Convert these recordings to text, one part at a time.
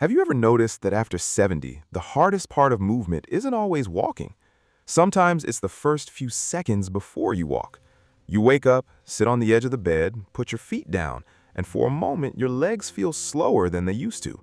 Have you ever noticed that after 70, the hardest part of movement isn't always walking? Sometimes it's the first few seconds before you walk. You wake up, sit on the edge of the bed, put your feet down, and for a moment your legs feel slower than they used to.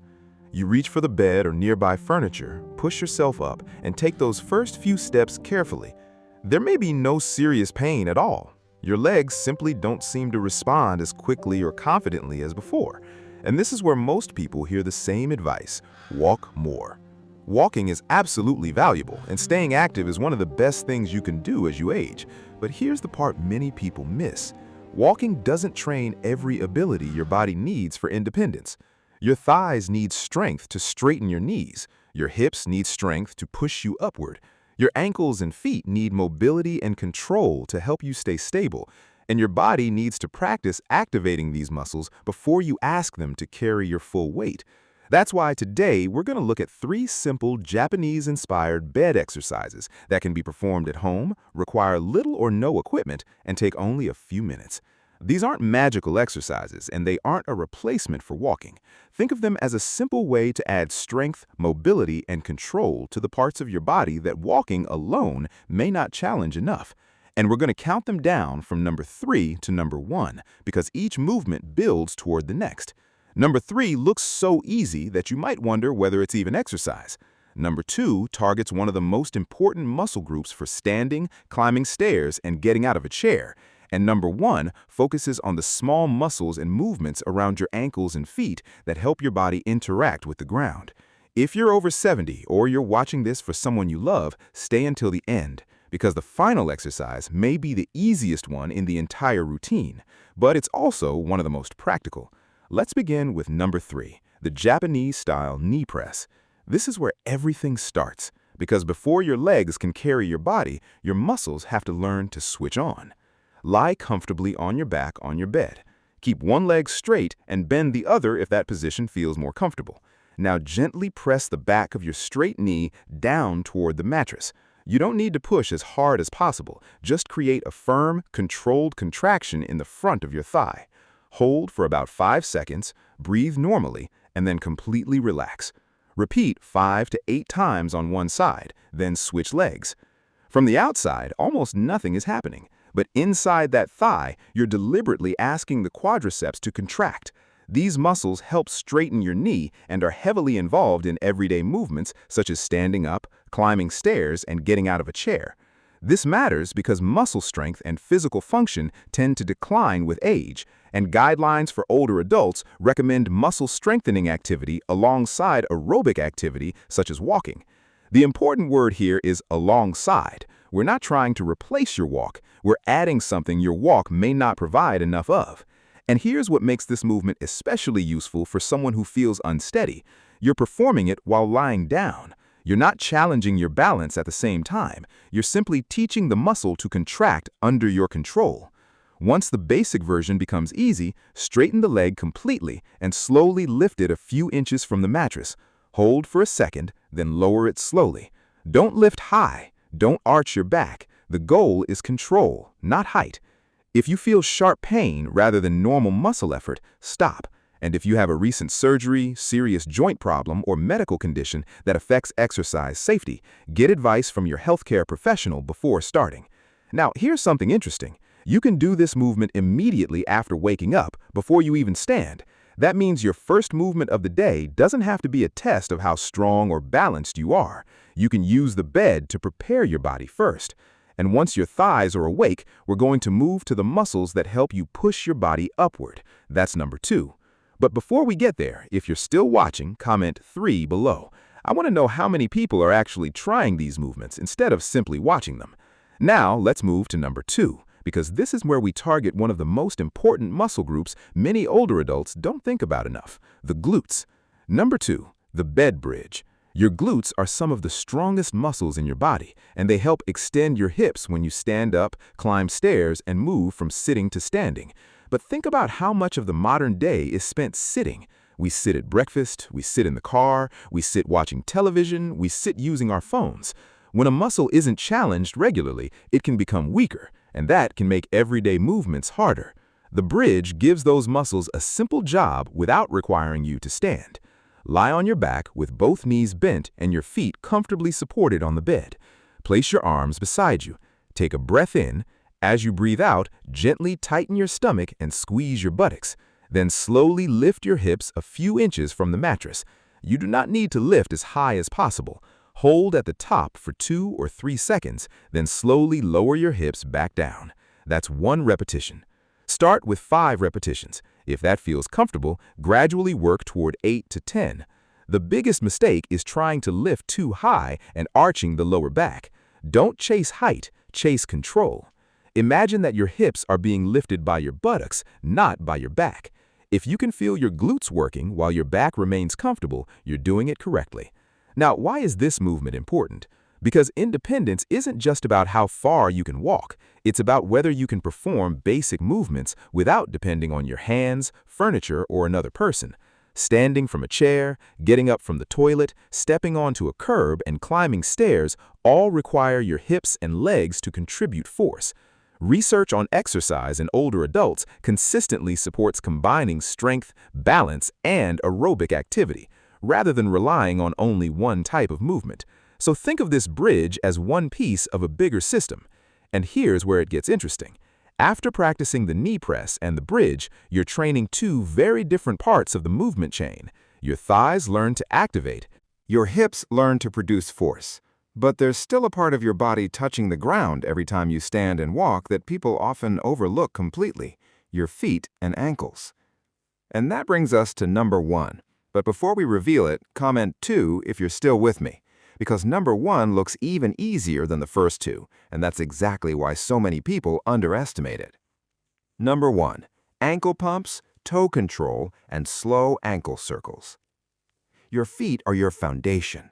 You reach for the bed or nearby furniture, push yourself up, and take those first few steps carefully. There may be no serious pain at all. Your legs simply don't seem to respond as quickly or confidently as before. And this is where most people hear the same advice: walk more. Walking is absolutely valuable, and staying active is one of the best things you can do as you age. But here's the part many people miss. Walking doesn't train every ability your body needs for independence. Your thighs need strength to straighten your knees. Your hips need strength to push you upward. Your ankles and feet need mobility and control to help you stay stable. And your body needs to practice activating these muscles before you ask them to carry your full weight. That's why today we're going to look at 3 simple Japanese-inspired bed exercises that can be performed at home, require little or no equipment, and take only a few minutes. These aren't magical exercises, and they aren't a replacement for walking. Think of them as a simple way to add strength, mobility, and control to the parts of your body that walking alone may not challenge enough. And we're going to count them down from number 3 to number 1, because each movement builds toward the next. Number 3 looks so easy that you might wonder whether it's even exercise. Number 2 targets one of the most important muscle groups for standing, climbing stairs, and getting out of a chair. And number 1 focuses on the small muscles and movements around your ankles and feet that help your body interact with the ground. If you're over 70 or you're watching this for someone you love, stay until the end, because the final exercise may be the easiest one in the entire routine, but it's also one of the most practical. Let's begin with number 3, the Japanese-style knee press. This is where everything starts, because before your legs can carry your body, your muscles have to learn to switch on. Lie comfortably on your back on your bed. Keep one leg straight and bend the other if that position feels more comfortable. Now gently press the back of your straight knee down toward the mattress. You don't need to push as hard as possible. Just create a firm, controlled contraction in the front of your thigh. Hold for about 5 seconds, breathe normally, and then completely relax. Repeat 5 to 8 times on one side, then switch legs. From the outside, almost nothing is happening, but inside that thigh, you're deliberately asking the quadriceps to contract. These muscles help straighten your knee and are heavily involved in everyday movements such as standing up, climbing stairs, and getting out of a chair. This matters because muscle strength and physical function tend to decline with age, and guidelines for older adults recommend muscle strengthening activity alongside aerobic activity such as walking. The important word here is alongside. We're not trying to replace your walk, we're adding something your walk may not provide enough of. And here's what makes this movement especially useful for someone who feels unsteady. You're performing it while lying down. You're not challenging your balance at the same time. You're simply teaching the muscle to contract under your control. Once the basic version becomes easy, straighten the leg completely and slowly lift it a few inches from the mattress. Hold for a second, then lower it slowly. Don't lift high. Don't arch your back. The goal is control, not height. If you feel sharp pain rather than normal muscle effort, stop. And if you have a recent surgery, serious joint problem, or medical condition that affects exercise safety, get advice from your healthcare professional before starting. Now, here's something interesting. You can do this movement immediately after waking up, before you even stand. That means your first movement of the day doesn't have to be a test of how strong or balanced you are. You can use the bed to prepare your body first. And once your thighs are awake, we're going to move to the muscles that help you push your body upward. That's number 2. But before we get there, if you're still watching, comment 3 below. I want to know how many people are actually trying these movements instead of simply watching them. Now, let's move to number 2, because this is where we target one of the most important muscle groups many older adults don't think about enough: the glutes. Number 2, the bed bridge. Your glutes are some of the strongest muscles in your body, and they help extend your hips when you stand up, climb stairs, and move from sitting to standing. But think about how much of the modern day is spent sitting. We sit at breakfast, we sit in the car, we sit watching television, we sit using our phones. When a muscle isn't challenged regularly, it can become weaker, and that can make everyday movements harder. The bridge gives those muscles a simple job without requiring you to stand. Lie on your back with both knees bent and your feet comfortably supported on the bed. Place your arms beside you. Take a breath in. As you breathe out, gently tighten your stomach and squeeze your buttocks. Then slowly lift your hips a few inches from the mattress. You do not need to lift as high as possible. Hold at the top for 2 or 3 seconds, then slowly lower your hips back down. That's 1 repetition. Start with 5 repetitions. If that feels comfortable, gradually work toward 8 to 10. The biggest mistake is trying to lift too high and arching the lower back. Don't chase height, chase control. Imagine that your hips are being lifted by your buttocks, not by your back. If you can feel your glutes working while your back remains comfortable, you're doing it correctly. Now, why is this movement important? Because independence isn't just about how far you can walk. It's about whether you can perform basic movements without depending on your hands, furniture, or another person. Standing from a chair, getting up from the toilet, stepping onto a curb, and climbing stairs all require your hips and legs to contribute force. Research on exercise in older adults consistently supports combining strength, balance, and aerobic activity, rather than relying on only one type of movement. So think of this bridge as one piece of a bigger system. And here's where it gets interesting. After practicing the knee press and the bridge, you're training 2 very different parts of the movement chain. Your thighs learn to activate. Your hips learn to produce force. But there's still a part of your body touching the ground every time you stand and walk that people often overlook completely: your feet and ankles. And that brings us to number 1. But before we reveal it, comment 2 if you're still with me. Because number 1 looks even easier than the first 2, and that's exactly why so many people underestimate it. Number 1. Ankle pumps, toe control, and slow ankle circles. Your feet are your foundation.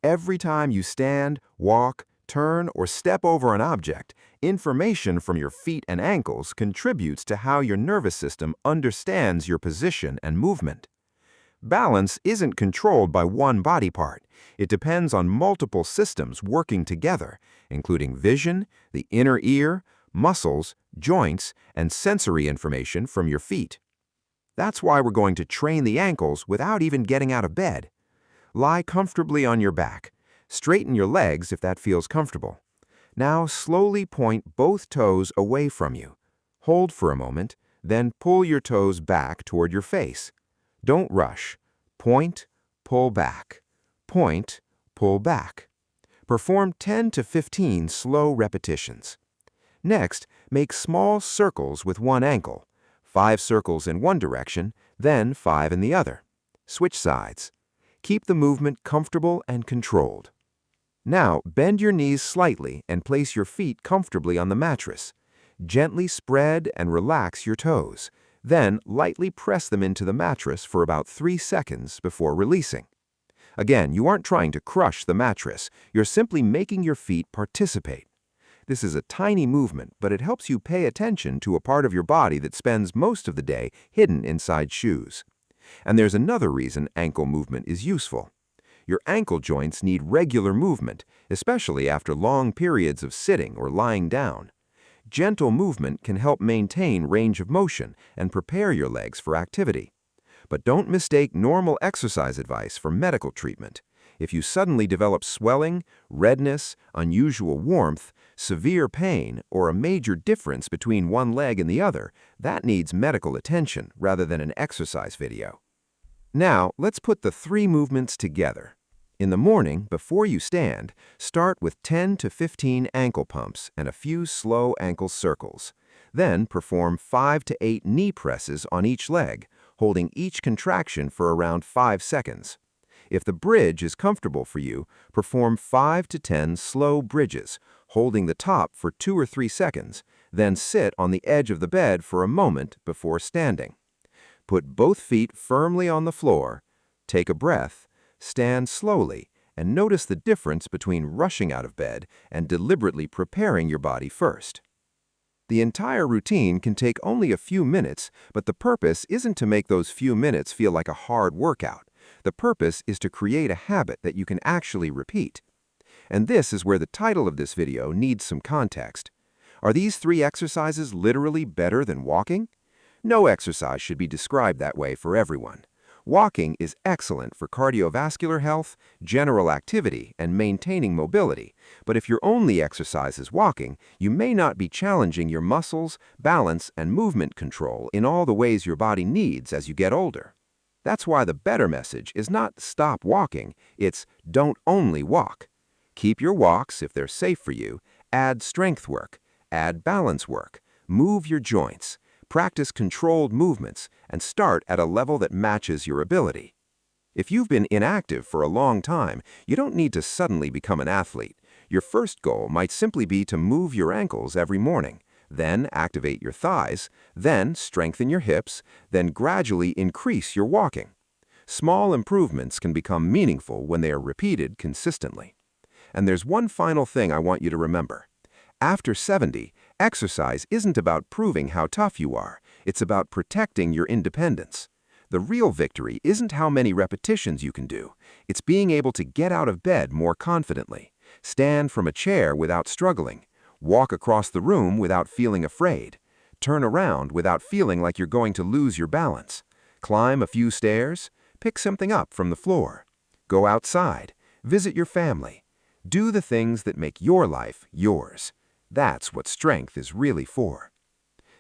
Every time you stand, walk, turn, or step over an object, information from your feet and ankles contributes to how your nervous system understands your position and movement. Balance isn't controlled by one body part. It depends on multiple systems working together, including vision, the inner ear, muscles, joints, and sensory information from your feet. That's why we're going to train the ankles without even getting out of bed. Lie comfortably on your back. Straighten your legs if that feels comfortable. Now slowly point both toes away from you. Hold for a moment, then pull your toes back toward your face. Don't rush. Point, pull back. Point, pull back. Perform 10 to 15 slow repetitions. Next, make small circles with one ankle. 5 circles in one direction, then 5 in the other. Switch sides. Keep the movement comfortable and controlled. Now, bend your knees slightly and place your feet comfortably on the mattress. Gently spread and relax your toes. Then, lightly press them into the mattress for about 3 seconds before releasing. Again, you aren't trying to crush the mattress. You're simply making your feet participate. This is a tiny movement, but it helps you pay attention to a part of your body that spends most of the day hidden inside shoes. And there's another reason ankle movement is useful. Your ankle joints need regular movement, especially after long periods of sitting or lying down. Gentle movement can help maintain range of motion and prepare your legs for activity. But don't mistake normal exercise advice for medical treatment. If you suddenly develop swelling, redness, unusual warmth, severe pain, or a major difference between one leg and the other, that needs medical attention rather than an exercise video. Now, let's put the 3 movements together. In the morning, before you stand, start with 10 to 15 ankle pumps and a few slow ankle circles. Then perform 5 to 8 knee presses on each leg, holding each contraction for around 5 seconds. If the bridge is comfortable for you, perform 5 to 10 slow bridges, holding the top for 2 or 3 seconds, then sit on the edge of the bed for a moment before standing. Put both feet firmly on the floor, take a breath, stand slowly, and notice the difference between rushing out of bed and deliberately preparing your body first. The entire routine can take only a few minutes, but the purpose isn't to make those few minutes feel like a hard workout. The purpose is to create a habit that you can actually repeat. And this is where the title of this video needs some context. Are these 3 exercises literally better than walking? No exercise should be described that way for everyone. Walking is excellent for cardiovascular health, general activity, and maintaining mobility. But if your only exercise is walking, you may not be challenging your muscles, balance, and movement control in all the ways your body needs as you get older. That's why the better message is not stop walking, it's don't only walk. Keep your walks if they're safe for you, add strength work, add balance work, move your joints, practice controlled movements, and start at a level that matches your ability. If you've been inactive for a long time, you don't need to suddenly become an athlete. Your first goal might simply be to move your ankles every morning, then activate your thighs, then strengthen your hips, then gradually increase your walking. Small improvements can become meaningful when they are repeated consistently. And there's one final thing I want you to remember. After 70, exercise isn't about proving how tough you are, it's about protecting your independence. The real victory isn't how many repetitions you can do, it's being able to get out of bed more confidently, stand from a chair without struggling, walk across the room without feeling afraid, turn around without feeling like you're going to lose your balance, climb a few stairs, pick something up from the floor, go outside, visit your family. Do the things that make your life yours. That's what strength is really for.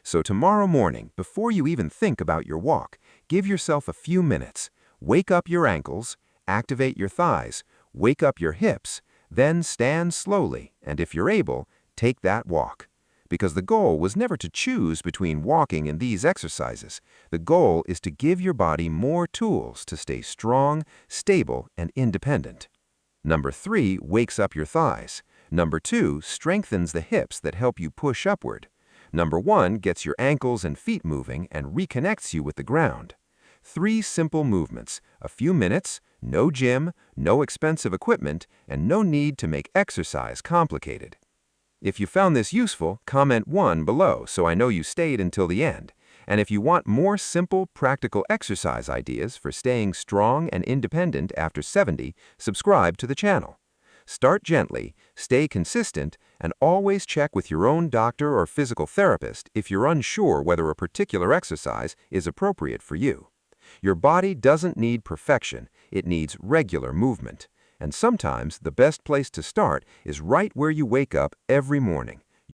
So tomorrow morning, before you even think about your walk, give yourself a few minutes. Wake up your ankles, activate your thighs, wake up your hips, then stand slowly, and if you're able, take that walk. Because the goal was never to choose between walking and these exercises. The goal is to give your body more tools to stay strong, stable, and independent. Number 3 wakes up your thighs. Number 2 strengthens the hips that help you push upward. Number 1 gets your ankles and feet moving and reconnects you with the ground. 3 simple movements, a few minutes, no gym, no expensive equipment, and no need to make exercise complicated. If you found this useful, comment 1 below so I know you stayed until the end. And if you want more simple, practical exercise ideas for staying strong and independent after 70, subscribe to the channel. Start gently, stay consistent, and always check with your own doctor or physical therapist if you're unsure whether a particular exercise is appropriate for you. Your body doesn't need perfection, it needs regular movement. And sometimes the best place to start is right where you wake up every morning.